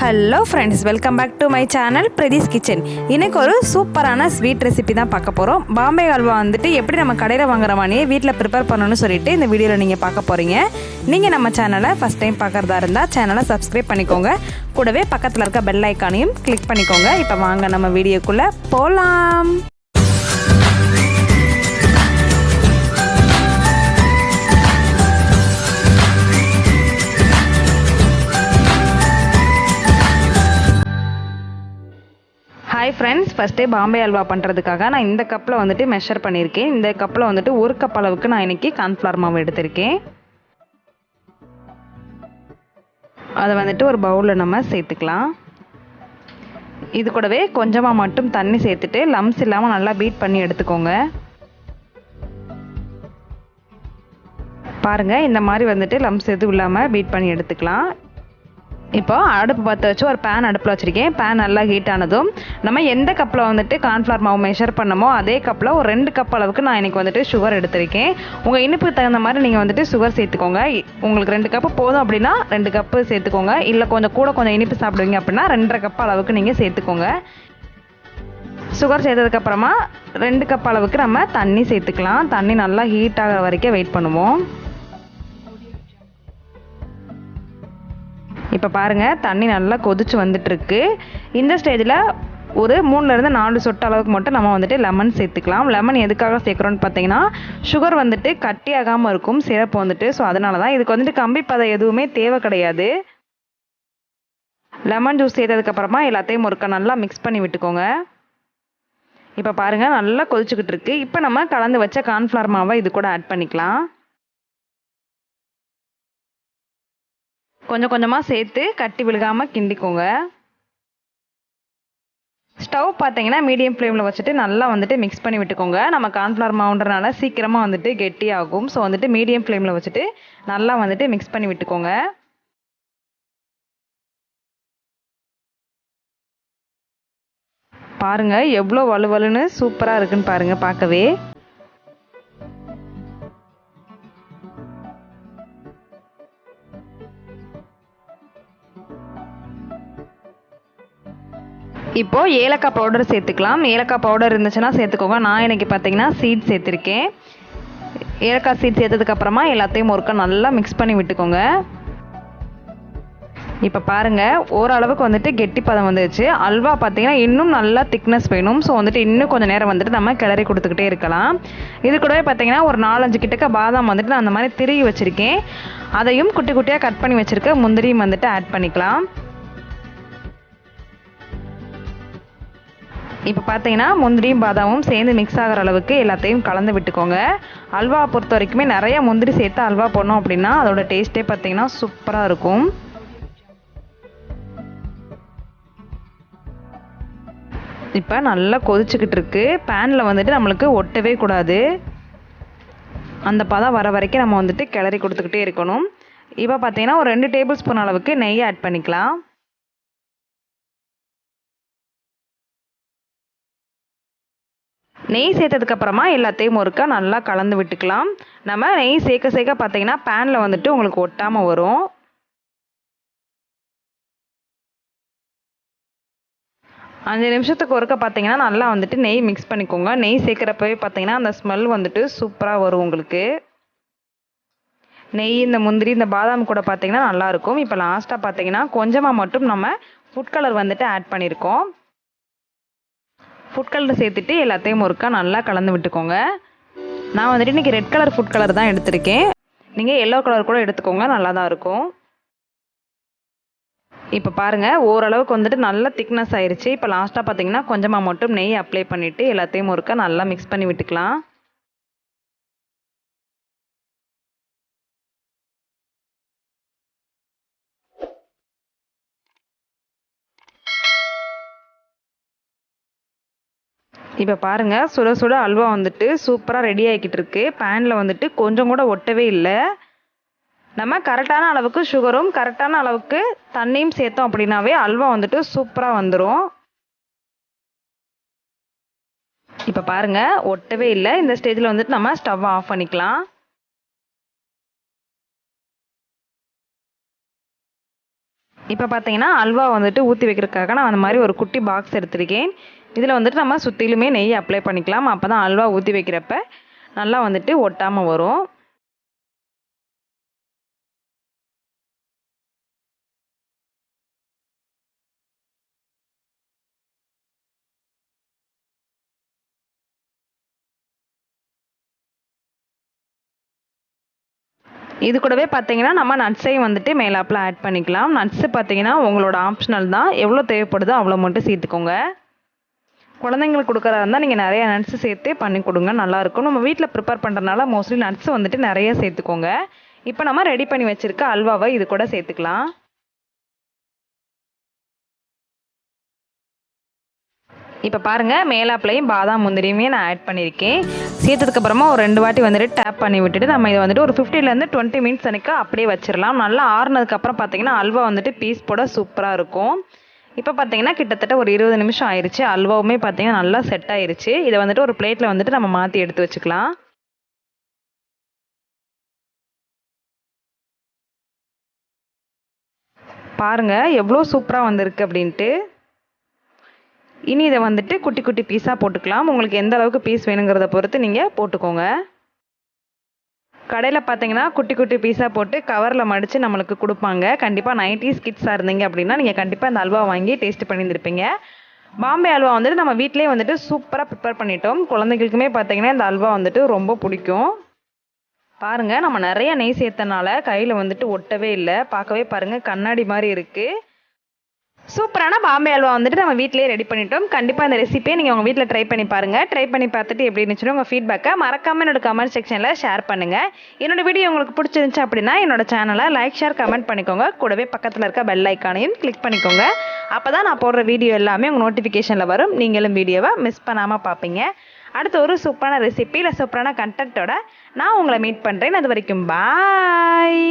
Hello friends, welcome back to my channel Pradeesh kitchen. இன்றைக்கி ஒரு சூப்பரான ஸ்வீட் ரெசிபி தான் பார்க்க போகிறோம். பாம்பே ஹல்வா வந்துட்டு எப்படி நம்ம கடையில் வாங்குற மாதிரியே வீட்டில் ப்ரிப்பேர் பண்ணணும்னு சொல்லிட்டு இந்த வீடியோவில் நீங்கள் பார்க்க போகிறீங்க. நீங்கள் நம்ம சேனலை ஃபஸ்ட் டைம் பார்க்குறதா இருந்தால் சேனலை சப்ஸ்கிரைப் பண்ணிக்கோங்க. கூடவே பக்கத்தில் இருக்க பெல் ஐக்கானையும் கிளிக் பண்ணிக்கோங்க. இப்போ வாங்க நம்ம வீடியோக்குள்ளே போகலாம். ஹாய் ஃப்ரெண்ட்ஸ், ஃபஸ்ட்டே பாம்பே ஹல்வா பண்ணுறதுக்காக நான் இந்த கப்பில் வந்துட்டு மெஷர் பண்ணியிருக்கேன். இந்த கப்பில் வந்துட்டு ஒரு கப் அளவுக்கு நான் இன்றைக்கி கார்ன்ஃப்ளவர் மாவு எடுத்திருக்கேன். அதை வந்துட்டு ஒரு பவுலில் நம்ம சேர்த்துக்கலாம். இது கூடவே கொஞ்சமாக மட்டும் தண்ணி சேர்த்துட்டு லம்ஸ் இல்லாமல் நல்லா பீட் பண்ணி எடுத்துக்கோங்க. பாருங்கள், இந்த மாதிரி வந்துட்டு லம்ஸ் எதுவும் இல்லாமல் பீட் பண்ணி எடுத்துக்கலாம். இப்போ அடுப்பு பற்ற வச்சு ஒரு பேன் அடுப்பில் வச்சுருக்கேன். பேன் நல்லா ஹீட் ஆனதும் நம்ம எந்த கப்பில் வந்துட்டு கார்ன்ஃப்ளவர் மாவு மெஷர் பண்ணமோ அதே கப்பில் ஒரு 2 கப் அளவுக்கு நான் இன்றைக்கி வந்துட்டு சுகர் எடுத்திருக்கேன். உங்கள் இனிப்புக்கு தகுந்த மாதிரி நீங்கள் வந்துட்டு சுகர் சேர்த்துக்கோங்க. உங்களுக்கு 2 கப்பு போதும் அப்படின்னா 2 கப்பு சேர்த்துக்கோங்க. இல்லை கொஞ்சம் இனிப்பு சாப்பிடுவீங்க அப்படின்னா 2.5 கப் அளவுக்கு நீங்கள் சேர்த்துக்கோங்க. சுகர் சேர்த்ததுக்கப்புறமா 2 கப் அளவுக்கு நம்ம தண்ணி சேர்த்துக்கலாம். தண்ணி நல்லா ஹீட் ஆகிற வரைக்கும் வெயிட் பண்ணுவோம். இப்போ பாருங்கள், தண்ணி நல்லா கொதிச்சு வந்துட்டுருக்கு. இந்த ஸ்டேஜில் ஒரு 3-4 சொட்டு அளவுக்கு மட்டும் நம்ம வந்துட்டு லெமன் சேர்த்துக்கலாம். லெமன் எதுக்காக சேர்க்குறோன்னு பார்த்தீங்கன்னா, சுகர் வந்துட்டு கட்டி ஆகாமல் இருக்கும் சிரப்பு வந்துட்டு. ஸோ அதனால தான் இதுக்கு வந்துட்டு கம்பி பதம் எதுவுமே தேவை கிடையாது. லெமன் ஜூஸ் சேர்த்ததுக்கப்புறமா எல்லாத்தையும் ஒருக்கா நல்லா மிக்ஸ் பண்ணி விட்டுக்கோங்க. இப்போ பாருங்கள், நல்லா கொதிச்சுக்கிட்டு இருக்கு. இப்போ நம்ம கலந்து வச்ச கார்ன்ஃப்ளவர் மாவை இது கூட ஆட் பண்ணிக்கலாம். கொஞ்சம் கொஞ்சமாக சேர்த்து கட்டி விழுகாமல் கிண்டிக்கோங்க. ஸ்டவ் பார்த்தீங்கன்னா மீடியம் ஃப்ளேமில் வச்சுட்டு நல்லா வந்துட்டு மிக்ஸ் பண்ணி விட்டுக்கோங்க. நம்ம கார்ன்ஃப்ளவர் மாவுன்றனால சீக்கிரமாக வந்துட்டு கெட்டி ஆகும். ஸோ வந்துட்டு மீடியம் ஃப்ளேமில் வச்சுட்டு நல்லா வந்துட்டு மிக்ஸ் பண்ணி விட்டுக்கோங்க. பாருங்கள், எவ்வளோ வலுவலுன்னு சூப்பராக இருக்குன்னு பாருங்கள் பார்க்கவே. இப்போது ஏலக்காய் பவுடர் சேர்த்துக்கலாம். ஏலக்காய் பவுடர் இருந்துச்சுன்னா சேர்த்துக்கோங்க. நான் இன்றைக்கி பார்த்தீங்கன்னா சீட் சேர்த்துருக்கேன். ஏலக்காய் சீட் சேர்த்ததுக்கப்புறமா எல்லாத்தையும் ஒருக்கா நல்லா மிக்ஸ் பண்ணி விட்டுக்கோங்க. இப்போ பாருங்கள், ஓரளவுக்கு வந்துட்டு கெட்டி பதம் வந்துடுச்சு. அல்வா பார்த்தீங்கன்னா இன்னும் நல்லா திக்னஸ் வேணும். ஸோ வந்துட்டு இன்னும் கொஞ்சம் நேரம் வந்துட்டு நம்ம கிளறி கொடுத்துக்கிட்டே இருக்கலாம். இது கூடவே பார்த்தீங்கன்னா ஒரு 4-5 கிட்டக்க பாதாம் வந்துட்டு நான் அந்த மாதிரி திருகி வச்சுருக்கேன். அதையும் குட்டி குட்டியாக கட் பண்ணி வச்சுருக்க முந்திரியும் வந்துட்டு ஆட் பண்ணிக்கலாம். இப்போ பார்த்தீங்கன்னா முந்திரியும் பாதாமும் சேர்ந்து மிக்ஸ் ஆகிற அளவுக்கு எல்லாத்தையும் கலந்து விட்டுக்கோங்க. அல்வா பொறுத்த வரைக்குமே நிறைய முந்திரி சேர்த்து அல்வா பண்ணோம் அப்படின்னா அதோட டேஸ்ட்டே பார்த்தீங்கன்னா சூப்பராக இருக்கும். இப்போ நல்லா கொதிச்சுக்கிட்டு இருக்கு. பேனில் வந்துட்டு நம்மளுக்கு ஒட்டவே கூடாது. அந்த பதம் வர வரைக்கும் நம்ம வந்துட்டு கிளறி கொடுத்துக்கிட்டே இருக்கணும். இப்போ பார்த்தீங்கன்னா ஒரு 2 டேபிள் ஸ்பூன் அளவுக்கு நெய் ஆட் பண்ணிக்கலாம். நெய் சேர்த்ததுக்கப்புறமா எல்லாத்தையும் ஒருக்கா நல்லா கலந்து விட்டுக்கலாம். நம்ம நெய் சேர்க்க பார்த்தீங்கன்னா பேனில் வந்துட்டு உங்களுக்கு ஒட்டாமல் வரும். அஞ்சு நிமிஷத்துக்கு ஒருக்க பார்த்தீங்கன்னா நல்லா வந்துட்டு நெய் மிக்ஸ் பண்ணிக்கோங்க. நெய் சேர்க்குறப்பவே பார்த்தீங்கன்னா அந்த ஸ்மெல் வந்துட்டு சூப்பராக வரும் உங்களுக்கு. நெய், இந்த முந்திரி, இந்த பாதாம் கூட பார்த்தீங்கன்னா நல்லாயிருக்கும். இப்போ லாஸ்ட்டாக பார்த்தீங்கன்னா கொஞ்சமாக மட்டும் நம்ம ஃபுட் கலர் வந்துட்டு ஆட் பண்ணியிருக்கோம். ஃபுட் கலர் சேர்த்துட்டு எல்லாத்தையும் ஒருக்கா நல்லா கலந்து விட்டுக்கோங்க. நான் வந்துட்டு இன்றைக்கி ரெட் கலர் ஃபுட் கலர் தான் எடுத்திருக்கேன். நீங்கள் எல்லோ கலர் கூட எடுத்துக்கோங்க, நல்லா தான் இருக்கும். இப்போ பாருங்கள், ஓரளவுக்கு வந்துட்டு நல்லா திக்னஸ் ஆயிடுச்சு. இப்போ லாஸ்ட்டாக பார்த்தீங்கன்னா கொஞ்சமாக மட்டும் நெய் அப்ளை பண்ணிவிட்டு எல்லாத்தையும் ஒருக்கா நல்லா மிக்ஸ் பண்ணி விட்டுக்கலாம். இப்போ பாருங்கள், சுட சுட அல்வா வந்துட்டு சூப்பராக ரெடி ஆகிக்கிட்டு இருக்கு. பேனில் வந்துட்டு கொஞ்சம் கூட ஒட்டவே இல்லை. நம்ம கரெக்டான அளவுக்கு சுகரும் கரெக்டான அளவுக்கு தண்ணியும் சேர்த்தோம் அப்படின்னாவே அல்வா வந்துட்டு சூப்பராக வந்துடும். இப்போ பாருங்கள், ஒட்டவே இல்லை. இந்த ஸ்டேஜில் வந்துட்டு நம்ம ஸ்டவ் ஆஃப் பண்ணிக்கலாம். இப்போ பார்த்தீங்கன்னா அல்வா வந்துட்டு ஊற்றி வைக்கிறதுக்காக நான் அந்த மாதிரி ஒரு குட்டி பாக்ஸ் எடுத்திருக்கேன். இதில் வந்துட்டு நம்ம சுற்றிலுமே நெய் அப்ளை பண்ணிக்கலாம். அப்போ தான் அல்வா ஊற்றி வைக்கிறப்ப நல்லா வந்துட்டு ஒட்டாமல் வரும். இது கூடவே பார்த்தீங்கன்னா நம்ம நட்ஸையும் வந்துட்டு மேலாப்பில் ஆட் பண்ணிக்கலாம். நட்ஸு பார்த்தீங்கன்னா உங்களோட ஆப்ஷனல் தான். எவ்வளோ தேவைப்படுதோ அவ்வளோ மட்டும் சேர்த்துக்கோங்க. குழந்தைங்களுக்கு கொடுக்குறதா இருந்தால் நீங்கள் நிறைய நட்ஸு சேர்த்து பண்ணி கொடுங்க, நல்லாயிருக்கும். நம்ம வீட்டில் ப்ரிப்பேர் பண்ணுறதுனால மோஸ்ட்லி நட்ஸ் வந்துட்டு நிறைய சேர்த்துக்கோங்க. இப்போ நம்ம ரெடி பண்ணி வச்சுருக்க அல்வாவை இது கூட சேர்த்துக்கலாம். இப்போ பாருங்கள், மேலாப்பிலையும் பாதாம் முந்திரியுமே நான் ஆட் பண்ணியிருக்கேன். சேர்த்ததுக்கப்புறமா ஒரு 2 வாட்டி வந்துட்டு டேப் பண்ணி விட்டுட்டு நம்ம இதை வந்துட்டு ஒரு 15லேருந்து 20 மினிட்ஸ் வரைக்கும் அப்படியே வச்சிடலாம். நல்லா ஆறுனதுக்கப்புறம் பார்த்தீங்கன்னா அல்வா வந்துட்டு பீஸ் போட சூப்பராக இருக்கும். இப்போ பார்த்தீங்கன்னா கிட்டத்தட்ட ஒரு 20 நிமிஷம் ஆயிடுச்சு. அல்வாவுமே பார்த்தீங்கன்னா நல்லா செட் ஆயிருச்சு. இதை வந்துட்டு ஒரு பிளேட்டில் வந்துட்டு நம்ம மாற்றி எடுத்து வச்சுக்கலாம். பாருங்கள் எவ்வளோ சூப்பராக வந்திருக்கு அப்படின்ட்டு. இனி இதை வந்துட்டு குட்டி குட்டி பீஸாக போட்டுக்கலாம். உங்களுக்கு எந்த அளவுக்கு பீஸ் வேணுங்கிறத பொறுத்து நீங்கள் போட்டுக்கோங்க. கடையில் பார்த்தீங்கன்னா குட்டி குட்டி பீஸாக போட்டு கவரில் மடித்து நம்மளுக்கு கொடுப்பாங்க. கண்டிப்பாக 90s கிட்ஸாக இருந்தீங்க அப்படின்னா நீங்கள் கண்டிப்பாக இந்த அல்வா வாங்கி டேஸ்ட் பண்ணியிருந்திருப்பீங்க. பாம்பே அல்வா வந்துட்டு நம்ம வீட்டிலேயே வந்துட்டு சூப்பராக ப்ரிப்பேர் பண்ணிட்டோம். குழந்தைகளுக்குமே பார்த்தீங்கன்னா இந்த அல்வா வந்துட்டு ரொம்ப பிடிக்கும். பாருங்கள், நம்ம நிறைய நெய் சேர்த்தனால கையில் வந்துட்டு ஒட்டவே இல்லை. பார்க்கவே பாருங்கள் கண்ணாடி மாதிரி இருக்குது. சூப்பரான பாம்பே அல்வா வந்துட்டு நம்ம வீட்டிலேயே ரெடி பண்ணிட்டோம். கண்டிப்பாக இந்த ரெசிபியை நீங்கள் உங்கள் வீட்டில் ட்ரை பண்ணி பாருங்கள். ட்ரை பண்ணி பார்த்துட்டு எப்படி இருந்துச்சுன்னு உங்கள் ஃபீட்பேக்கை மறக்காமல் என்னோட கமெண்ட் செக்ஷனில் ஷேர் பண்ணுங்கள். என்னோட வீடியோ உங்களுக்கு பிடிச்சிருந்துச்சு அப்படின்னா என்னோட சேனலை லைக், ஷேர், கமெண்ட் பண்ணிக்கோங்க. கூடவே பக்கத்தில் இருக்க பெல் ஐக்கானையும் கிளிக் பண்ணிக்கோங்க. அப்போ தான் நான் போடுற வீடியோ எல்லாமே உங்கள் நோட்டிஃபிகேஷனில் வரும். நீங்களும் வீடியோவை மிஸ் பண்ணாமல் பார்ப்பீங்க. அடுத்து ஒரு சூப்பரான ரெசிபி இல்லை சூப்பரான கண்டென்ட்டோட நான் உங்களை மீட் பண்ணுறேன். அது வரைக்கும் பாய்.